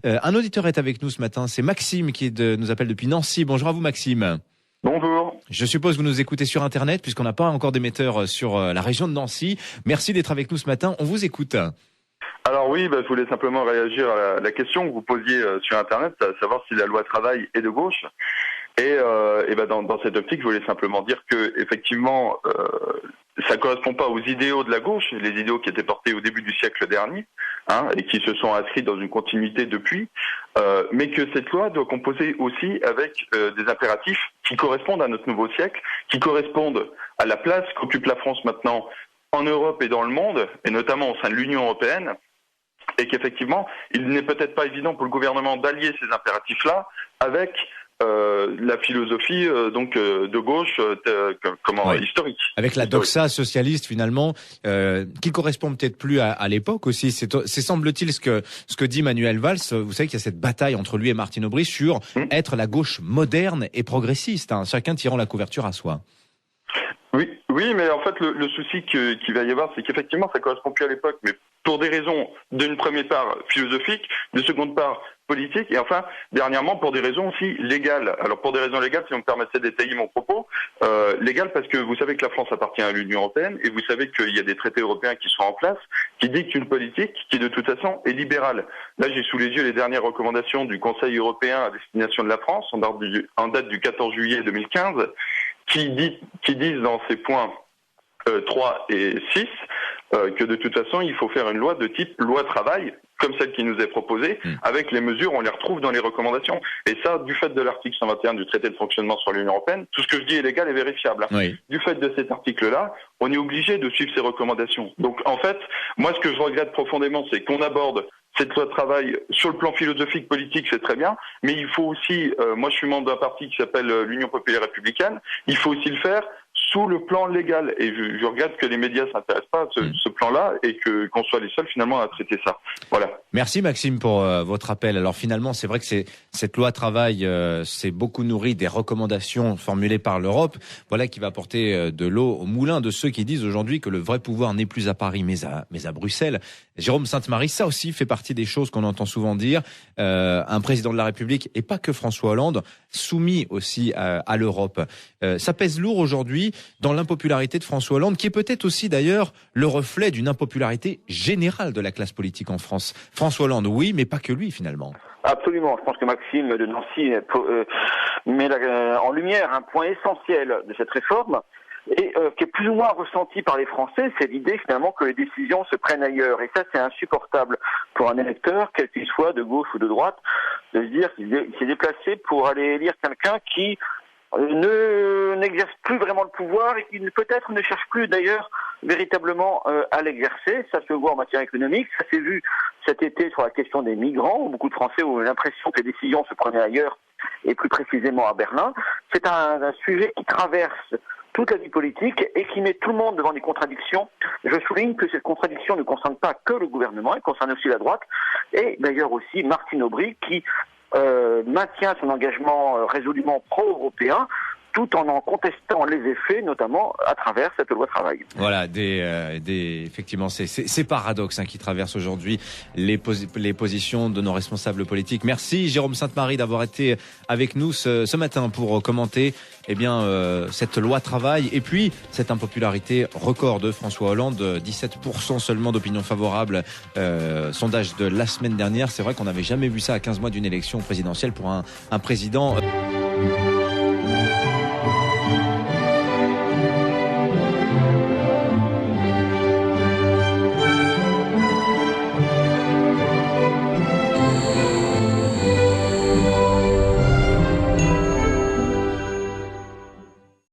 Un auditeur est avec nous ce matin, c'est Maxime qui nous appelle depuis Nancy. Bonjour à vous Maxime. Bonjour. Je suppose que vous nous écoutez sur Internet puisqu'on n'a pas encore d'émetteur sur la région de Nancy. Merci d'être avec nous ce matin, on vous écoute. Alors oui, je voulais simplement réagir à la question que vous posiez sur Internet, à savoir si la loi travail est de gauche. Et dans cette optique, je voulais simplement dire que effectivement, ça correspond pas aux idéaux de la gauche, les idéaux qui étaient portés au début du siècle dernier, et qui se sont inscrits dans une continuité depuis, mais que cette loi doit composer aussi avec des impératifs qui correspondent à notre nouveau siècle, qui correspondent à la place qu'occupe la France maintenant en Europe et dans le monde, et notamment au sein de l'Union européenne, et qu'effectivement, il n'est peut-être pas évident pour le gouvernement d'allier ces impératifs-là avec la philosophie de gauche historique. Avec la doxa socialiste finalement, qui correspond peut-être plus à l'époque aussi. C'est semble-t-il ce que dit Manuel Valls. Vous savez qu'il y a cette bataille entre lui et Martine Aubry sur être la gauche moderne et progressiste, chacun tirant la couverture à soi. Oui, mais en fait le souci qu'il va y avoir, c'est qu'effectivement ça correspond plus à l'époque, mais pour des raisons d'une première part philosophique, de seconde part politique, et enfin dernièrement pour des raisons aussi légales. Alors pour des raisons légales, si vous me permettez de détailler mon propos, légales parce que vous savez que la France appartient à l'Union européenne et vous savez qu'il y a des traités européens qui sont en place, qui dictent une politique qui de toute façon est libérale. Là j'ai sous les yeux les dernières recommandations du Conseil européen à destination de la France en date du 14 juillet 2015, qui disent dans ces points 3 et 6 que de toute façon il faut faire une loi de type loi travail, comme celle qui nous est proposée, avec les mesures, on les retrouve dans les recommandations. Et ça, du fait de l'article 121 du traité de fonctionnement sur l'Union européenne, tout ce que je dis est légal et vérifiable. Oui. Du fait de cet article-là, on est obligé de suivre ces recommandations. Donc en fait, moi ce que je regrette profondément, c'est qu'on aborde cette loi de travail sur le plan philosophique, politique, c'est très bien, mais il faut aussi, moi je suis membre d'un parti qui s'appelle l'Union populaire républicaine, il faut aussi le faire sous le plan légal. Et je regrette que les médias ne s'intéressent pas à ce plan-là et qu'on soit les seuls finalement à traiter ça. Voilà. Merci Maxime pour votre appel. Alors finalement, c'est vrai que cette loi travail s'est beaucoup nourrie des recommandations formulées par l'Europe. Voilà qui va porter de l'eau au moulin de ceux qui disent aujourd'hui que le vrai pouvoir n'est plus à Paris mais à Bruxelles. Jérôme Sainte-Marie, ça aussi fait partie des choses qu'on entend souvent dire. Un président de la République, et pas que François Hollande, soumis aussi à l'Europe. Ça pèse lourd aujourd'hui dans l'impopularité de François Hollande, qui est peut-être aussi d'ailleurs le reflet d'une impopularité générale de la classe politique en France. François Hollande, oui, mais pas que lui finalement. Absolument. Je pense que Maxime de Nancy met en lumière un point essentiel de cette réforme et qui est plus ou moins ressenti par les Français, c'est l'idée finalement que les décisions se prennent ailleurs. Et ça, c'est insupportable pour un électeur, quel qu'il soit, de gauche ou de droite, de se dire qu'il s'est déplacé pour aller élire quelqu'un qui n'exerce plus vraiment le pouvoir et qui peut-être ne cherche plus d'ailleurs véritablement à l'exercer. Ça se voit en matière économique, ça s'est vu cet été sur la question des migrants, où beaucoup de Français ont l'impression que les décisions se prenaient ailleurs et plus précisément à Berlin. C'est un sujet qui traverse toute la vie politique et qui met tout le monde devant des contradictions. Je souligne que cette contradiction ne concerne pas que le gouvernement, elle concerne aussi la droite et d'ailleurs aussi Martine Aubry qui maintient son engagement résolument pro-européen tout en contestant les effets, notamment à travers cette loi travail. Voilà, effectivement, ces paradoxes qui traversent aujourd'hui les positions de nos responsables politiques. Merci Jérôme Sainte-Marie d'avoir été avec nous ce matin pour commenter cette loi travail et puis cette impopularité record de François Hollande, 17% seulement d'opinion favorable, sondage de la semaine dernière. C'est vrai qu'on n'avait jamais vu ça à 15 mois d'une élection présidentielle pour un président.